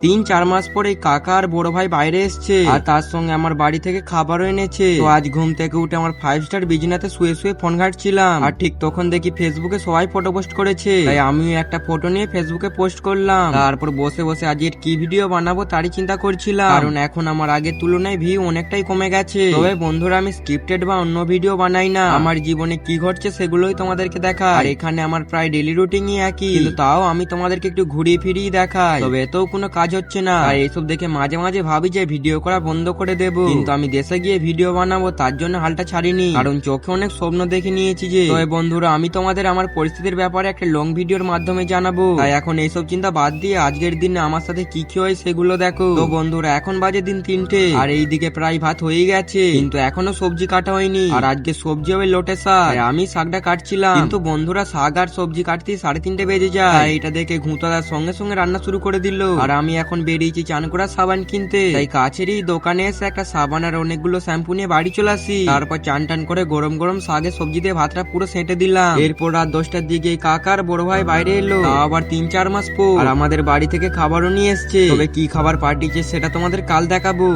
3-4 মাস পরে কাকা আর বড় ভাই বাইরে এসছে আর তার সঙ্গে আমার বাড়ি থেকে খাবারও এনেছে। তো আজ ঘুম থেকে উঠে আমার 5 স্টার বিছানাতে শুয়ে শুয়ে ফোন ঘাঁটছিলাম আর ঠিক তখন দেখি ফেসবুকে সবাই ফটো পোস্ট করেছে, তাই আমিও একটা ফটো নিয়ে ফেসবুকে পোস্ট করলাম। তারপর বসে বসে আজকের কি ভিডিও বানাবো তারই চিন্তা করছিলাম, কারণ এখন আমার আগের তুলনায় ভিউ অনেকটাই কমে গেছে। তবে বন্ধুরা আমি স্ক্রিপ্টেড বা অন্য ভিডিও বানাই না, আমার জীবনে কি ঘটছে সেগুলোই তোমাদেরকে দেখাই। আর এখানে আমার প্রায় ডেইলি রুটিনই একই, কিন্তু তাও আমি তোমাদেরকে একটু ঘুরিয়ে ফিরিয়ে দেখাই। তবে এতেও কোনো কাজ হচ্ছে না, আর এইসব দেখে মাঝে মাঝে ভাবি যে ভিডিও করা বন্ধ করে দেব, কিন্তু আমি দেশে গিয়ে ভিডিও বানাবো তার জন্য হালটা ছাড়িনি, কারণ চোখে অনেক স্বপ্ন দেখে নিয়েছি যে। তো বন্ধুরা আমি তোমাদের আমার পরিস্থিতির ব্যাপারে একটা লং ভিডিওর মাধ্যমে জানাবো, তাই এখন এইসব চিন্তা বাদ দিয়ে আজকের দিনে আমার সাথে কি কি হয় সেগুলো দেখো। তো বন্ধুরা এখন বাজে দিন 3টে আর এইদিকে প্রায় ভাত হয়ে গেছে, কিন্তু এখনো সবজি কাটা হয়নি। আর আজকে সবজি হবে লোটে শাক, আমি শাকটা কাটছিলাম, কিন্তু বন্ধুরা শাক আর সবজি কাটতে 3:30 বেজে যায়। এটা দেখে ঘুঁতাদার সঙ্গে সঙ্গে রান্না শুরু করে দিল, আর আমি এখন বেরিয়েছি চানকোড়া সাবান কিনতে। তাই কাছেরই দোকানে এসে একটা সাবান আর অনেকগুলো শ্যাম্পু নিয়ে বাড়ি চলে আসি। তারপর চান টান করে গরম গরম শাকে সবজি দিয়ে ভাতটা পুরো সেঁটে দিলাম। এরপর রাত 10টার দিকে কাকার বড় ভাই বাইরে এলো, আবার 3-4 মাস পর, আর আমাদের বাড়ি থেকে খাবারও নিয়ে এসছে। তবে কি খাবার পাঠিয়েছে সেটা তোমাদের কাল দেখাবো।